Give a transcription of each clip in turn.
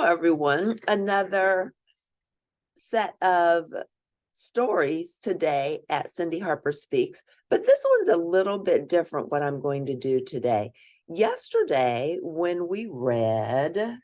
Hello, everyone. Another set of stories today at Cindy Harper Speaks, but this one's a little bit different what I'm going to do today. Yesterday, when we read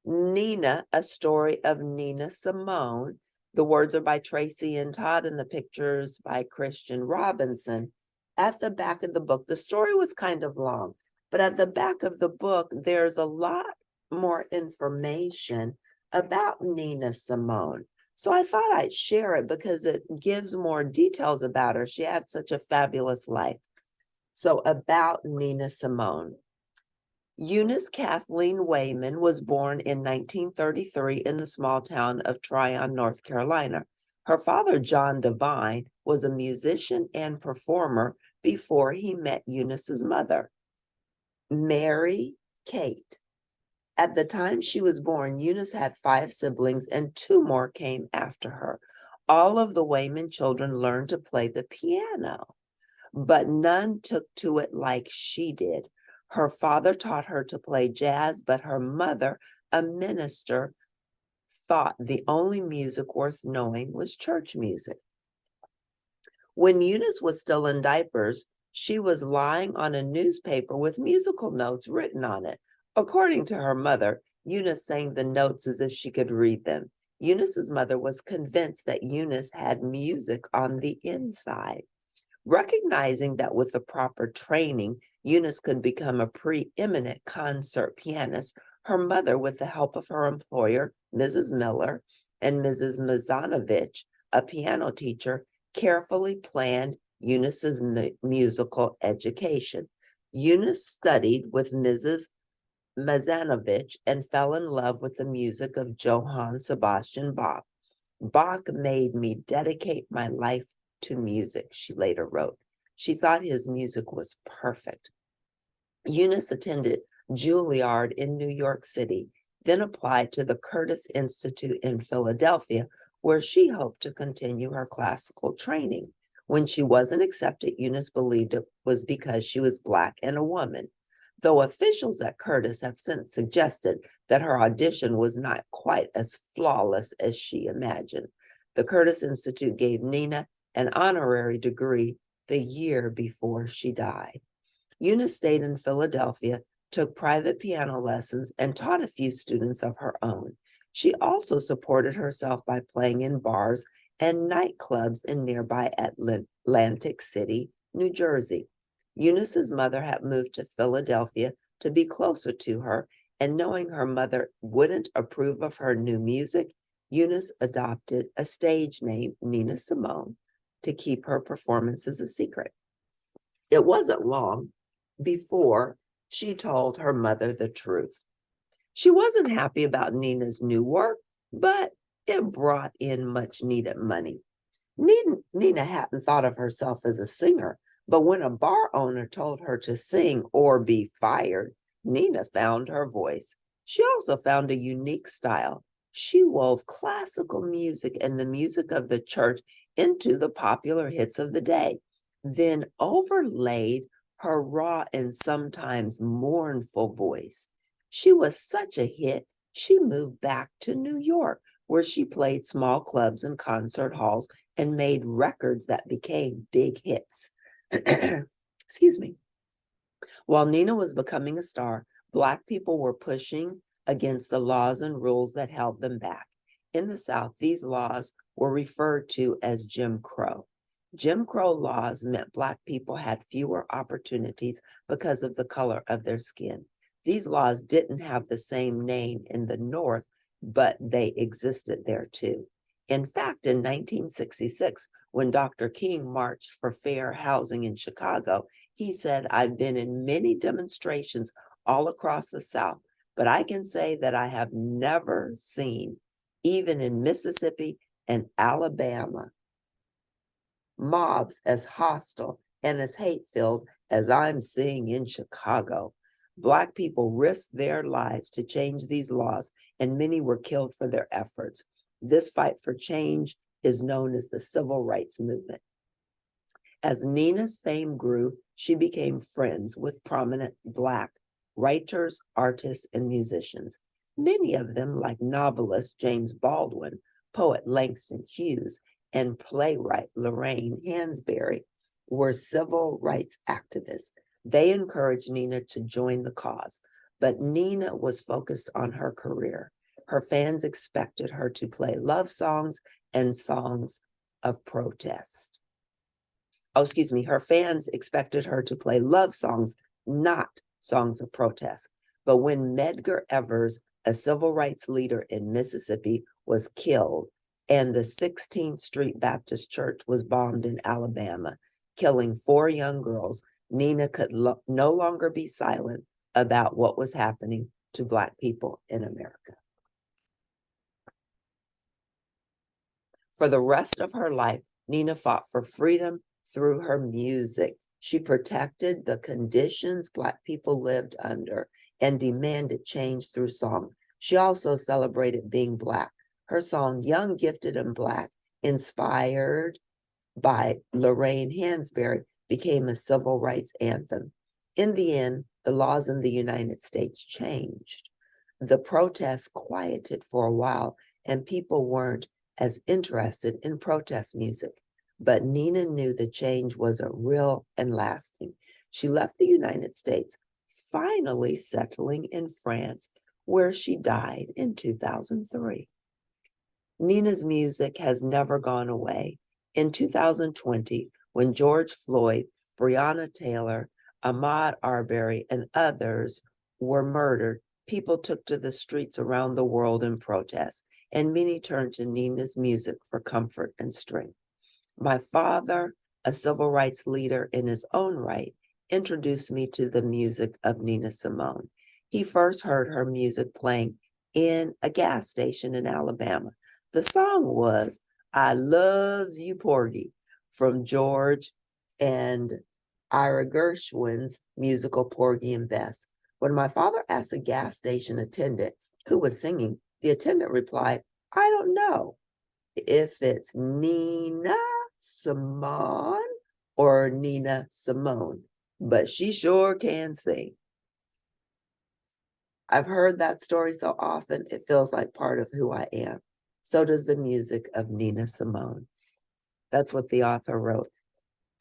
Nina, a story of Nina Simone, the words are by Traci and Todd and the pictures by Christian Robinson. At the back of the book, the story was kind of long, but at the back of the book, there's a lot more information about Nina Simone. So I thought I'd share it because it gives more details about her. She had such a fabulous life. So about Nina Simone. Eunice Kathleen Wayman was born in 1933 in the small town of Tryon, North Carolina. Her father, John Devine, was a musician and performer before he met Eunice's mother, Mary Kate. At the time she was born, Eunice had 5 siblings and 2 more came after her. All of the Wayman children learned to play the piano, but none took to it like she did. Her father taught her to play jazz, but her mother, a minister, thought the only music worth knowing was church music. When Eunice was still in diapers, she was lying on a newspaper with musical notes written on it. According to her mother, Eunice sang the notes as if she could read them. Eunice's mother was convinced that Eunice had music on the inside. Recognizing that with the proper training, Eunice could become a preeminent concert pianist, her mother, with the help of her employer, Mrs. Miller, and Mrs. Mazanovich, a piano teacher, carefully planned Eunice's musical education. Eunice studied with Mrs. Mazanovich and fell in love with the music of Johann Sebastian Bach. Bach made me dedicate my life to music, she later wrote. She thought his music was perfect. Eunice attended Juilliard in New York City, then applied to the Curtis Institute in Philadelphia, where she hoped to continue her classical training. When she wasn't accepted, Eunice believed it was because she was Black and a woman, though officials at Curtis have since suggested that her audition was not quite as flawless as she imagined. The Curtis Institute gave Nina an honorary degree the year before she died. Eunice stayed in Philadelphia, took private piano lessons, and taught a few students of her own. She also supported herself by playing in bars and nightclubs in nearby Atlantic City, New Jersey. Eunice's mother had moved to Philadelphia to be closer to her, and knowing her mother wouldn't approve of her new music, Eunice adopted a stage name, Nina Simone, to keep her performances a secret. It wasn't long before she told her mother the truth. She wasn't happy about Nina's new work, but it brought in much needed money. Nina hadn't thought of herself as a singer, but when a bar owner told her to sing or be fired, Nina found her voice. She also found a unique style. She wove classical music and the music of the church into the popular hits of the day, then overlaid her raw and sometimes mournful voice. She was such a hit, she moved back to New York, where she played small clubs and concert halls and made records that became big hits. Excuse me. While Nina was becoming a star, Black people were pushing against the laws and rules that held them back. In the South, these laws were referred to as Jim Crow. Jim Crow laws meant Black people had fewer opportunities because of the color of their skin. These laws didn't have the same name in the North, but they existed there too. In fact, in 1966, when Dr. King marched for fair housing in Chicago, he said, "I've been in many demonstrations all across the South, but I can say that I have never seen, even in Mississippi and Alabama, mobs as hostile and as hate-filled as I'm seeing in Chicago." Black people risked their lives to change these laws, and many were killed for their efforts. This fight for change is known as the Civil Rights Movement. As Nina's fame grew, she became friends with prominent Black writers, artists, and musicians. Many of them, like novelist James Baldwin, poet Langston Hughes, and playwright Lorraine Hansberry, were civil rights activists. They encouraged Nina to join the cause, but Nina was focused on her career. Her fans expected her to play love songs and songs of protest. Oh, excuse me, her fans expected her to play love songs, not songs of protest. But when Medgar Evers, a civil rights leader in Mississippi, was killed, and the 16th Street Baptist Church was bombed in Alabama, killing 4 young girls, Nina could no longer be silent about what was happening to Black people in America. For the rest of her life, Nina fought for freedom through her music. She protected the conditions Black people lived under and demanded change through song. She also celebrated being Black. Her song, Young, Gifted, and Black, inspired by Lorraine Hansberry, became a civil rights anthem. In the end, the laws in the United States changed. The protests quieted for a while, and people weren't as interested in protest music. But Nina knew the change was real and lasting. She left the United States, finally settling in France, where she died in 2003. Nina's music has never gone away. In 2020, when George Floyd, Breonna Taylor, Ahmaud Arbery, and others were murdered, people took to the streets around the world in protest, and many turned to Nina's music for comfort and strength. My father, a civil rights leader in his own right, introduced me to the music of Nina Simone. He first heard her music playing in a gas station in Alabama. The song was I Loves You Porgy from George and Ira Gershwin's musical Porgy and Bess. When my father asked a gas station attendant who was singing, the attendant replied, I don't know if it's Nina Simone or Nina Simone, but she sure can sing. I've heard that story so often, it feels like part of who I am. So does the music of Nina Simone. That's what the author wrote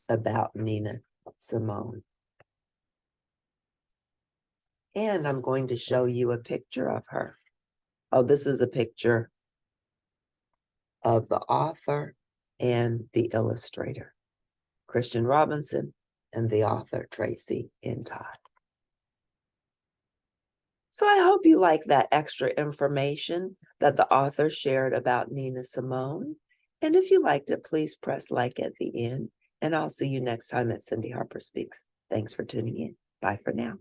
about Nina Simone. And I'm going to show you a picture of her. Oh, this is a picture of the author and the illustrator, Christian Robinson, and the author, Traci and Todd. So I hope you like that extra information that the author shared about Nina Simone. And if you liked it, please press like at the end. And I'll see you next time at Cindy Harper Speaks. Thanks for tuning in. Bye for now.